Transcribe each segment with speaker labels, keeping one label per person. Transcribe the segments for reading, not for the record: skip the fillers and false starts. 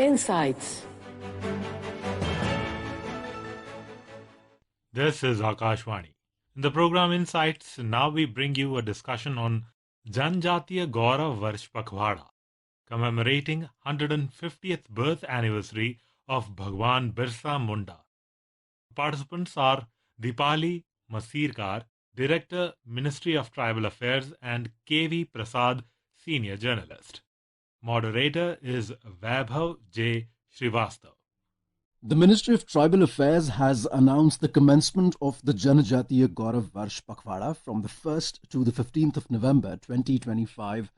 Speaker 1: Insights.
Speaker 2: This is Akashvani. In the program Insights, now we bring you a discussion on Janjatiya Gaurav Varsh Pakhwada, commemorating 150th birth anniversary of Bhagwan Birsa Munda. Participants are Deepali, Masirkar, Director, Ministry of Tribal Affairs, and KV Prasad, Senior Journalist. Moderator is Vaibhav J. Shrivastava.
Speaker 3: The Ministry of Tribal Affairs has announced the commencement of the Janjatiya Gaurav Varsh Pakhwada from the 1st to the 15th of November 2025.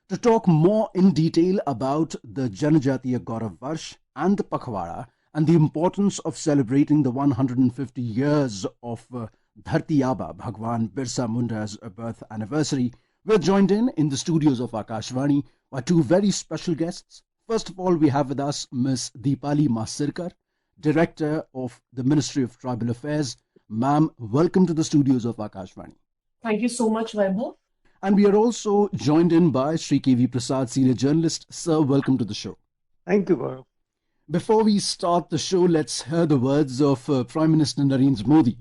Speaker 3: To talk more in detail about the Janjatiya Gaurav Varsh and the Pakhwada and the importance of celebrating the 150 years of Dharti Aba, Bhagwan Birsa Munda's birth anniversary, we're joined in the studios of Akashvani by two very special guests. First of all, we have with us Ms. Deepali Masirkar, Director of the Ministry of Tribal Affairs. Ma'am, welcome to the studios of Akashvani.
Speaker 4: Thank you so much, Vaibhav.
Speaker 3: And we are also joined in by Shri KV Prasad, Senior Journalist. Sir, welcome to the show.
Speaker 5: Thank you, Gaurav.
Speaker 3: Before we start the show, let's hear the words of Prime Minister Narendra Modi.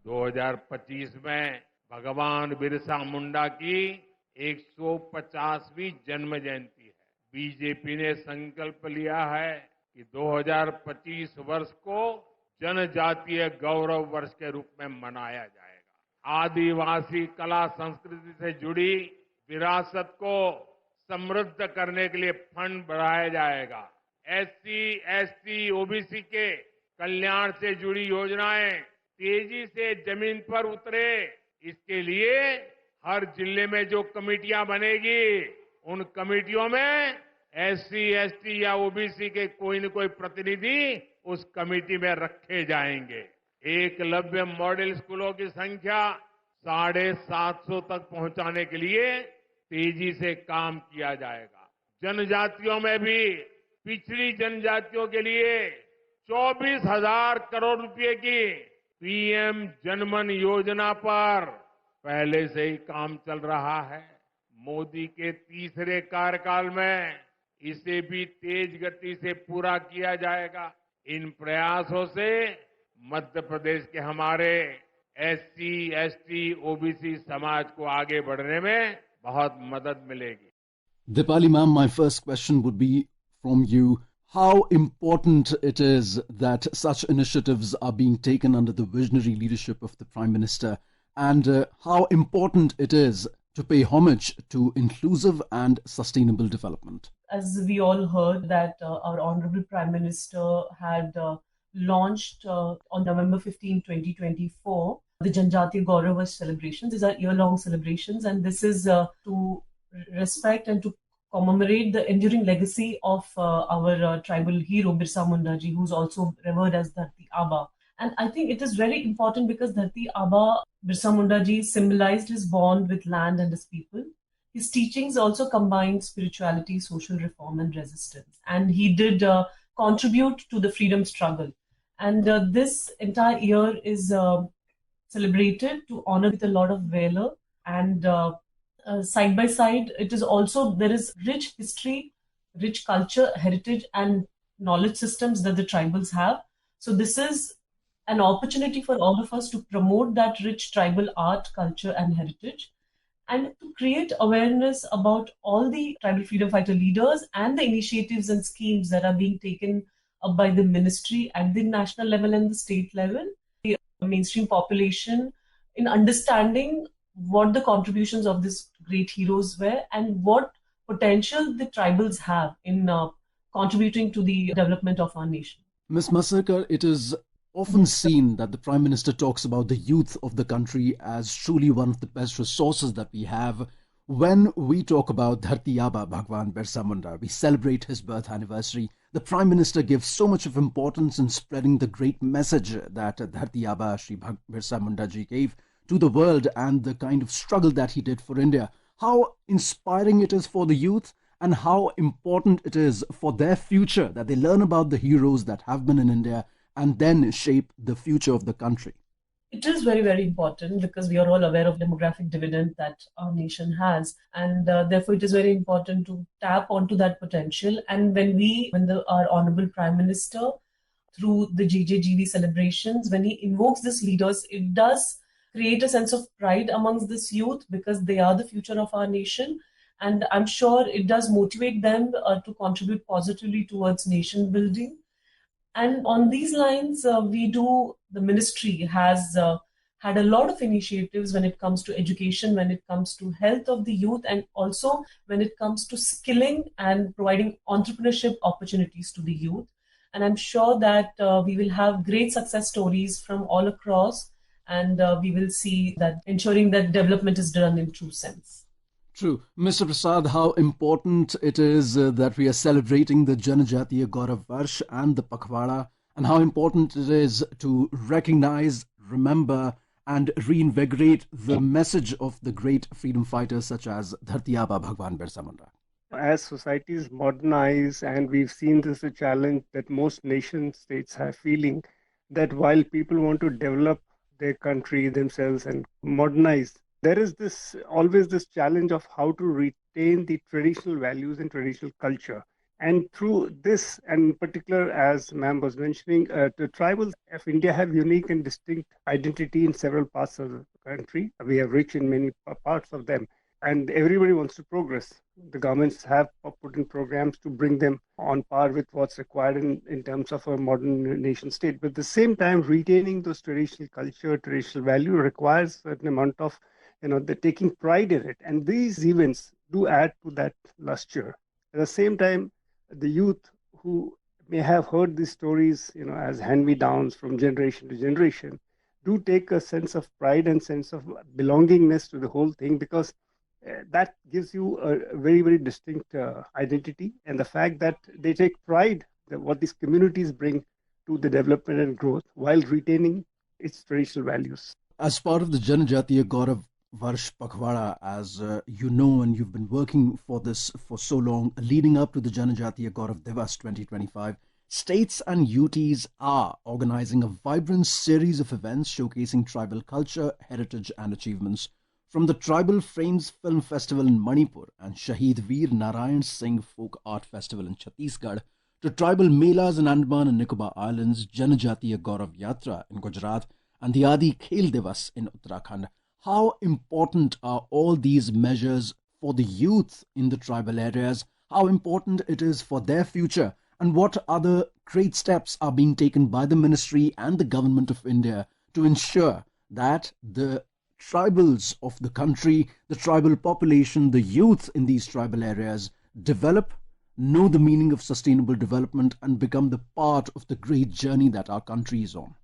Speaker 6: 2025 में भगवान बिरसा मुंडा की 150वीं जन्म जयंती है। BJP ने संकल्प लिया है कि 2025 वर्ष को जनजातीय गौरव वर्ष के रूप में मनाया जाएगा। आदिवासी कला संस्कृति से जुड़ी विरासत को समृद्ध करने के लिए फंड बढ़ाया जाएगा। एससी, एसटी, ओबीसी के कल्याण से जुड़ी योजनाएं तेजी से जमीन पर उतरे, इसके लिए हर जिले में जो कमेटियां बनेगी उन कमेटियों में एससी, एसटी या ओबीसी के कोई न कोई प्रतिनिधि उस कमेटी में रखे जाएंगे। एकलव्य मॉडल स्कूलों की संख्या 750 तक पहुंचाने के लिए तेजी से काम किया जाएगा। जनजातियों में भी पिछड़ी जनजातियों के लिए 24,000 करोड़ रुपए की पीएम जनमन योजना पर पहले से ही काम चल रहा है। मोदी के तीसरे कार्यकाल में इसे भी तेज गति से पूरा किया जाएगा। इन प्रयासों से मध्य प्रदेश के हमारे एससी, एसटी, ओबीसी समाज को आगे बढ़ने में बहुत मदद मिलेगी।
Speaker 3: Deepali ma'am, my first question would be from you. How important it is that such initiatives are being taken under the visionary leadership of the Prime Minister, and how important it is to pay homage to inclusive and sustainable development.
Speaker 4: As we all heard that our Honorable Prime Minister had launched on November 15, 2024, the Janjatiya Gaurav Varsh celebrations. These are year-long celebrations, and this is to respect and to commemorate the enduring legacy of our tribal hero Birsa Munda ji, who's also revered as Dharti Aba. And I think it is very important because Dharti Aba, Birsa Munda ji, symbolized his bond with land and his people. His teachings also combined spirituality, social reform, and resistance. And he did contribute to the freedom struggle. And this entire year is celebrated to honor with a lot of valor. And side by side, it is also, there is rich history, rich culture, heritage, and knowledge systems that the tribals have. So this is an opportunity for all of us to promote that rich tribal art, culture, and heritage, and to create awareness about all the tribal freedom fighter leaders and the initiatives and schemes that are being taken up by the ministry at the national level and the state level, the mainstream population, in understanding what the contributions of these great heroes were and what potential the tribals have in contributing to the development of our nation.
Speaker 3: Ms. Masirkar, it is often seen that the Prime Minister talks about the youth of the country as truly one of the best resources that we have. When we talk about Dharti Aba, Bhagwan Birsa Munda, we celebrate his birth anniversary. The Prime Minister gives so much of importance in spreading the great message that Dharti Aba, Shri Birsa Munda ji gave to the world and the kind of struggle that he did for India. How inspiring it is for the youth and how important it is for their future that they learn about the heroes that have been in India and then shape the future of the country.
Speaker 4: It is very, very important because we are all aware of demographic dividend that our nation has, and therefore it is very important to tap onto that potential. And our honorable Prime Minister, through the JJGV celebrations, when he invokes these leaders, it does create a sense of pride amongst this youth because they are the future of our nation. And I'm sure it does motivate them to contribute positively towards nation building. And on these lines, the ministry has had a lot of initiatives when it comes to education, when it comes to health of the youth, and also when it comes to skilling and providing entrepreneurship opportunities to the youth. And I'm sure that we will have great success stories from all across, and we will see that ensuring that development is done in true sense.
Speaker 3: True. Mr. Prasad, how important it is that we are celebrating the Janjatiya Gaurav Varsh and the Pakhwada, and how important it is to recognize, remember, and reinvigorate the message of the great freedom fighters such as Dharti Aaba Bhagwan Birsa Munda.
Speaker 1: As societies modernize, and we've seen this a challenge that most nation states have feeling that while people want to develop their country themselves and modernize, there is this always this challenge of how to retain the traditional values and traditional culture. And through this, and in particular, as ma'am was mentioning, the tribals of India have unique and distinct identity in several parts of the country. We have rich in many parts of them, and everybody wants to progress. The governments have put in programs to bring them on par with what's required in terms of a modern nation state. But at the same time, retaining those traditional culture, traditional value requires a certain amount of, the taking pride in it. And these events do add to that luster. At the same time, the youth who may have heard these stories, as hand-me-downs from generation to generation, do take a sense of pride and sense of belongingness to the whole thing, because that gives you a very, very distinct identity. And the fact that they take pride that what these communities bring to the development and growth while retaining its traditional values.
Speaker 3: As part of the Janjatiya Gaurav Varsh Pakhwada, as you know, and you've been working for this for so long, leading up to the Janjatiya Gaurav Divas 2025, states and UTs are organizing a vibrant series of events showcasing tribal culture, heritage, and achievements. From the Tribal Frames Film Festival in Manipur and Shaheed Veer Narayan Singh Folk Art Festival in Chhattisgarh, to tribal melas in Andaman and Nicobar Islands, Janjatiya Gaurav Yatra in Gujarat, and the Adi Khel Divas in Uttarakhand, how important are all these measures for the youth in the tribal areas? How important it is for their future? And what other great steps are being taken by the ministry and the government of India to ensure that the tribals of the country, the tribal population, the youth in these tribal areas develop, know the meaning of sustainable development, and become the part of the great journey that our country is on?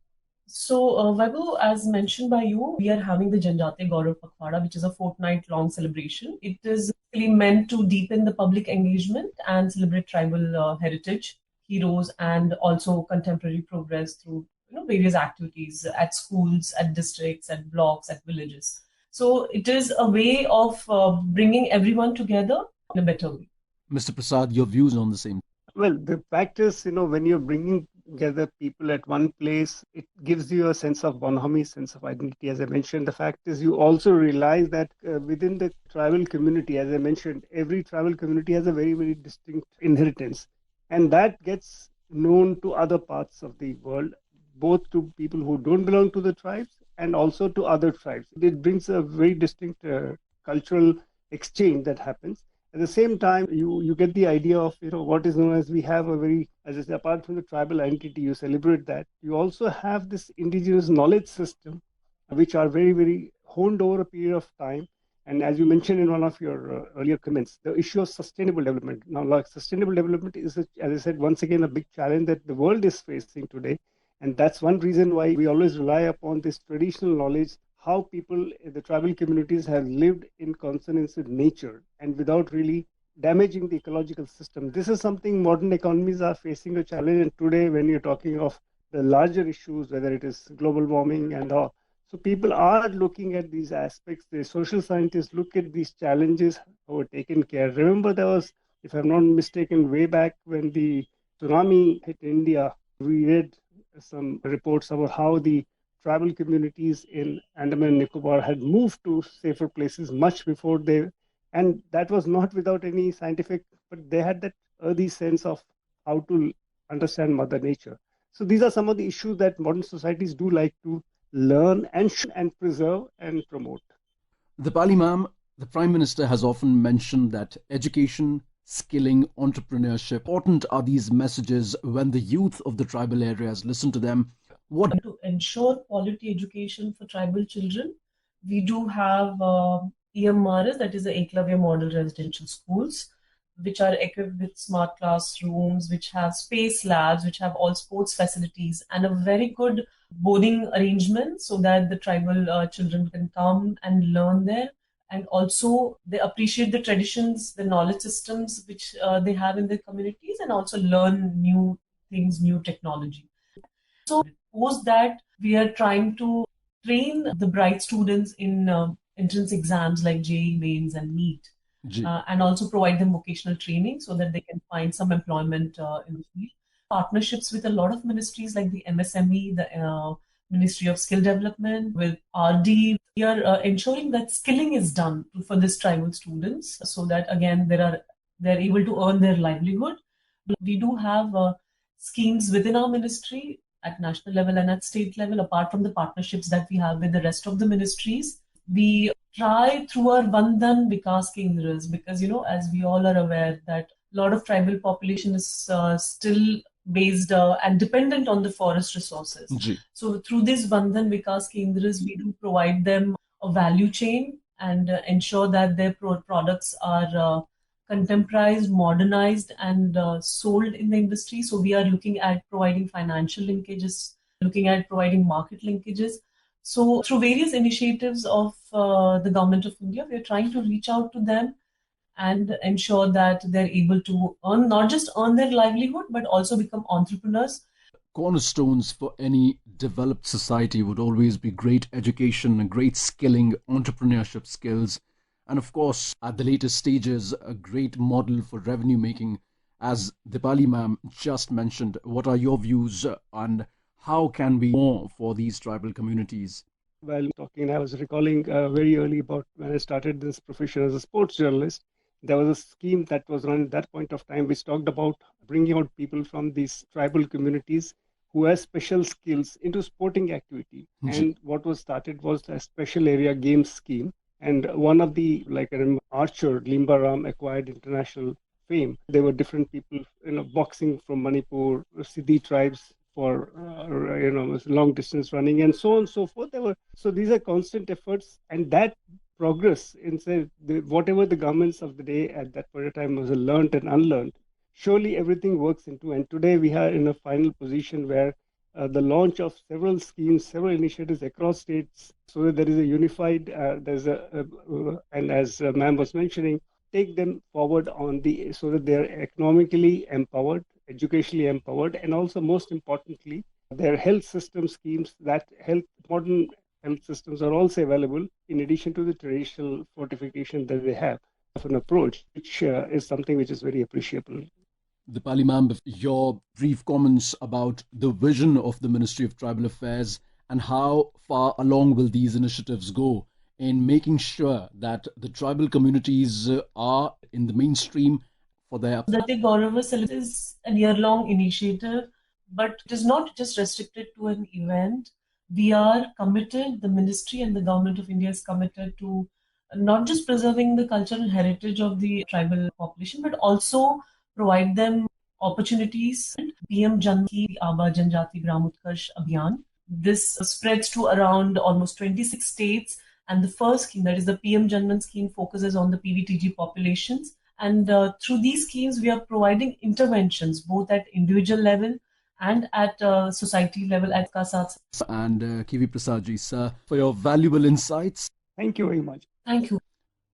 Speaker 4: So, Vaibhav, as mentioned by you, we are having the Janjatiya Gaurav Pakhwada, which is a fortnight-long celebration. It is really meant to deepen the public engagement and celebrate tribal heritage, heroes, and also contemporary progress through various activities at schools, at districts, at blocks, at villages. So it is a way of bringing everyone together in a better way.
Speaker 3: Mr. Prasad, your views on the same?
Speaker 1: Well, the fact is, when you're bringing together people at one place, it gives you a sense of bonhomie, sense of identity. As I mentioned, the fact is you also realize that within the tribal community, as I mentioned, every tribal community has a very, very distinct inheritance. And that gets known to other parts of the world, both to people who don't belong to the tribes and also to other tribes. It brings a very distinct cultural exchange that happens. At the same time, you get the idea of what is known as, we have a very, as I say, apart from the tribal identity, you celebrate that. You also have this indigenous knowledge system, which are very, very honed over a period of time. And as you mentioned in one of your earlier comments, the issue of sustainable development. Now, like sustainable development is, as I said, once again, a big challenge that the world is facing today. And that's one reason why we always rely upon this traditional knowledge, how people in the tribal communities have lived in consonance with nature and without really damaging the ecological system. This is something modern economies are facing a challenge. And today, when you're talking of the larger issues, whether it is global warming and all, so people are looking at these aspects. The social scientists look at these challenges who are taken care. Remember, there was, if I'm not mistaken, way back when the tsunami hit India, we read some reports about how the tribal communities in Andaman and Nicobar had moved to safer places much before they, and that was not without any scientific, but they had that early sense of how to understand Mother Nature. So these are some of the issues that modern societies do like to learn and preserve and promote.
Speaker 3: Deepali ma'am, the Prime Minister has often mentioned that education, skilling, entrepreneurship, important are these messages when the youth of the tribal areas listen to them. What
Speaker 4: to ensure quality education for tribal children, we do have EMRS, that is the Eklavya Model Residential Schools, which are equipped with smart classrooms, which have space labs, which have all sports facilities, and a very good boarding arrangement so that the tribal children can come and learn there. And also, they appreciate the traditions, the knowledge systems which they have in their communities, and also learn new things, new technology. So, post that, we are trying to train the bright students in entrance exams like JEE mains and NEET, and also provide them vocational training so that they can find some employment in the field. Partnerships with a lot of ministries like the MSME, the Ministry of Skill Development, with RD. We are ensuring that skilling is done for these tribal students so that again they're able to earn their livelihood. We do have schemes within our ministry at national level and at state level, apart from the partnerships that we have with the rest of the ministries. We try through our Bandhan Vikas Kendras because, as we all are aware, that a lot of tribal population is still based and dependent on the forest resources. So through these Bandhan Vikas Kendras, we do provide them a value chain and ensure that their products are contemporized, modernized, and sold in the industry. So we are looking at providing financial linkages, looking at providing market linkages. So through various initiatives of the Government of India, we are trying to reach out to them and ensure that they're able to not just earn their livelihood, but also become entrepreneurs.
Speaker 3: Cornerstones for any developed society would always be great education, great skilling, entrepreneurship skills, and of course, at the later stages, a great model for revenue making. As Deepali ma'am just mentioned, what are your views on how can we more for these tribal communities?
Speaker 1: While talking, I was recalling very early about when I started this profession as a sports journalist. There was a scheme that was run at that point of time which talked about bringing out people from these tribal communities who have special skills into sporting activity. And what was started was a special area games scheme. And one of the, like I remember, archer, Limba Ram, acquired international fame. There were different people, boxing from Manipur, Siddhi tribes for, long distance running and so on and so forth. So these are constant efforts, and that progress in whatever the governments of the day at that point of time was learned and unlearned, surely everything works into. And today we are in a final position where the launch of several schemes, several initiatives across states, so that there is a unified, and as ma'am was mentioning, take them forward so that they are economically empowered, educationally empowered, and also most importantly, their health system schemes modern health systems are also available in addition to the traditional fortification that they have of an approach, which is something which is very appreciable.
Speaker 3: Deepali ma'am, your brief comments about the vision of the Ministry of Tribal Affairs and how far along will these initiatives go in making sure that the tribal communities are in the mainstream for their...
Speaker 4: Janjatiya Gaurav is a year-long initiative, but it is not just restricted to an event. We are committed, the ministry and the Government of India is committed to not just preserving the cultural heritage of the tribal population, but also provide them opportunities. PM Janjatiya Aba Janjati Gram Utkarsh Abhiyan. This spreads to around almost 26 states, and the first scheme, that is the PM Janman scheme, focuses on the PVTG populations. And through these schemes, we are providing interventions both at individual level and at society level at Kasat.
Speaker 3: And KV Prasad ji, sir, for your valuable insights.
Speaker 1: Thank you very much.
Speaker 4: Thank you.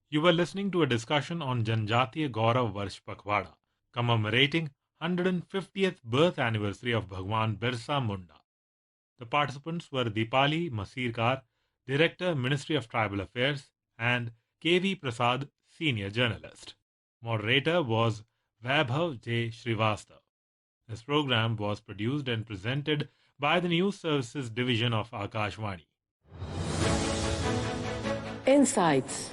Speaker 2: You were listening to a discussion on Janjatiya Gaurav Varsh Pakhwada, commemorating 150th birth anniversary of Bhagwan Birsa Munda. The participants were Deepali, Masirkar, Director, Ministry of Tribal Affairs, and KV Prasad, Senior Journalist. Moderator was Vaibhav J. Shrivastava. This program was produced and presented by the News Services Division of Akashvani.
Speaker 5: Insights.